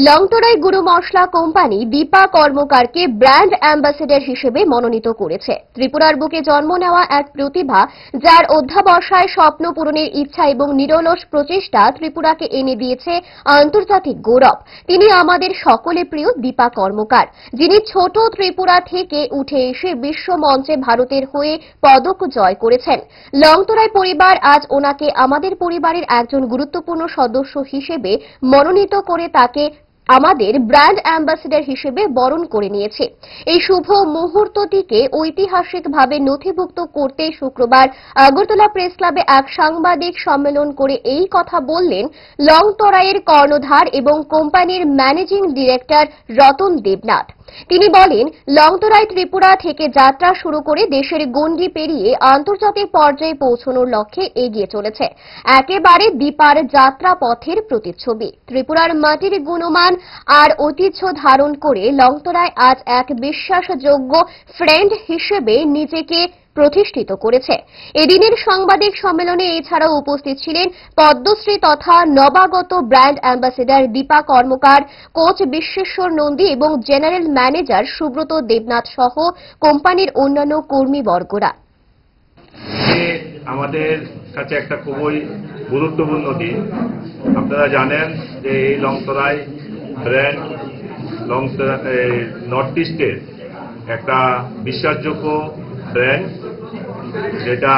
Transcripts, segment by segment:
লংতরাই গুরু মশলা company Dipa কর্মকারকে brand ambassador হিসেবে মনোনীত করেছে। ত্রিপুরার বুকে জন্ম নেওয়া এক প্রতিভা, যার অধ্যাবসায় স্বপ্ন পূরণের ইচ্ছা এবং নিরলস প্রচেষ্টা ত্রিপুরাকে এনে দিয়েছে আন্তর্জাতিক গৌরব। তিনি আমাদের সকলে প্রিয় দীপা কর্মকার, যিনি ছোট ত্রিপুরা থেকে উঠে এসে বিশ্ব মঞ্চে ভারতের হয়ে পদক জয় করেছেন। লংতরাই পরিবার আজ ওনাকে আমাদের পরিবারের একজন গুরুত্বপূর্ণ সদস্য হিসেবে মনোনীত করে তাকে আমাদের ব্র্যান্ড অ্যাম্বাসেডর হিসেবে বরণ করে নিয়েছে। এই শুভ মুহূর্তটিকে ঐতিহাসিকভাবে নথিভুক্ত করতে শুক্রবার আগরতলা প্রেস ক্লাবে এক সাংবাদিক সম্মেলন করে এই কথা বললেন লংতরাইয়ের কর্ণধার এবং কোম্পানির ম্যানেজিং ডিরেক্টর রতন দেবনাথ। তিনি বলেন, লংতরাই ত্রিপুরা থেকে যাত্রা শুরু করে দেশের গণ্ডি পেরিয়ে আন্তর্জাতিক পর্যায়ে পৌঁছানোর লক্ষ্যে এগিয়ে চলেছে। একেবারে দীপার যাত্রা পথের প্রতিচ্ছবি। ত্রিপুরার মাটির গুণমান আর ঐতিহ্য ধারণ করে লংতরাই আজ এক বিশ্বাসযোগ্য ফ্রেন্ড হিসেবে নিজেকে প্রতিষ্ঠিত করেছে। এদিনের সাংবাদিক সম্মেলনে এছাড়াও উপস্থিত ছিলেন পদ্মশ্রী তথা নবাগত brand ambassador Dipa Karmakar, coach Bishweshwar Nandi এবং জেনারেল ম্যানেজার সুব্রত দেবনাথ সহ কোম্পানির অন্যান্য কর্মীবর্গরা। আমাদের কাছে একটা খুবই গুরুত্বপূর্ণ দিন। আপনারা জানেন যে এই লংতরাই ব্র্যান্ড নর্থ ইস্টের একটা বিশ্বাসযোগ্য ব্র্যান্ড, যেটা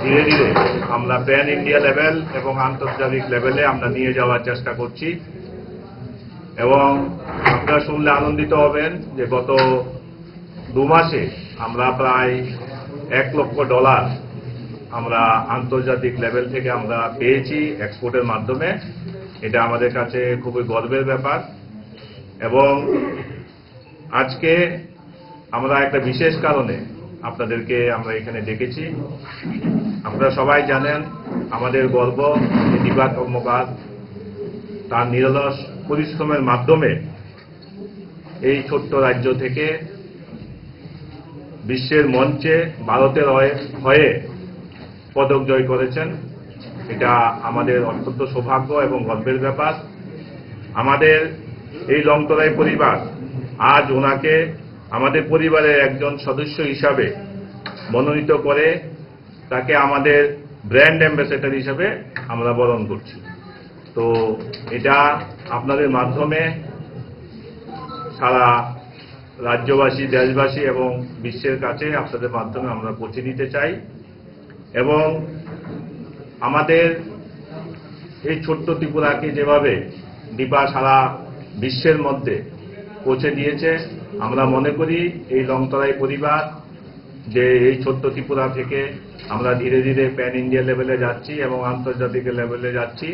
ধীরে ধীরে আমরা প্যান ইন্ডিয়া লেভেল এবং আন্তর্জাতিক লেভেলে আমরা নিয়ে যাওয়ার চেষ্টা করছি। এবং আপনারা শুনলে আনন্দিত হবেন যে গত 2 মাসে আমরা প্রায় $1 লক্ষ আমরা আন্তর্জাতিক লেভেল থেকে আমরা পেয়েছি এক্সপোর্টের মাধ্যমে। এটা আমাদের কাছে খুবই গর্বের ব্যাপার। এবং আজকে আমরা একটা বিশেষ কারণে আপনাদেরকে আমরা এখানে ডেকেছি। আপনারা সবাই জানেন আমাদের গর্ব দীপা কর্মকার তার নিরলস পরিশ্রমের মাধ্যমে এই ছোট্ট রাজ্য থেকে বিশ্বের মঞ্চে ভারতের হয়ে পদক জয় করেছেন। এটা আমাদের অত্যন্ত সৌভাগ্য এবং গর্বের ব্যাপার। আমাদের এই লংতরাই পরিবার আজ ওনাকে আমাদের পরিবারের একজন সদস্য হিসাবে মনোনীত করে তাকে আমাদের ব্র্যান্ড অ্যাম্বাসেডর হিসাবে আমরা বরণ করছি। তো এটা আপনাদের মাধ্যমে সারা রাজ্যবাসী, দেশবাসী এবং বিশ্বের কাছে আপনাদের মাধ্যমে আমরা পৌঁছে দিতে চাই। এবং আমাদের এই ছোট্ট ত্রিপুরাকে যেভাবে দীপা সারা বিশ্বের মধ্যে পৌঁছে দিয়েছে, আমরা মনে করি এই লংতরাই পরিবার যে এই ছোট্ট ত্রিপুরা থেকে আমরা ধীরে ধীরে প্যান ইন্ডিয়া লেভেলে যাচ্ছি এবং আন্তর্জাতিক লেভেলে যাচ্ছি।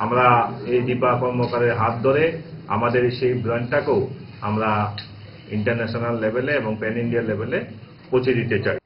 আমরা এই দীপা কর্মকারের হাত ধরে আমাদের সেই ব্র্যান্ডটাকেও আমরা ইন্টারন্যাশনাল লেভেলে এবং প্যান ইন্ডিয়া লেভেলে পৌঁছে দিতে চাই।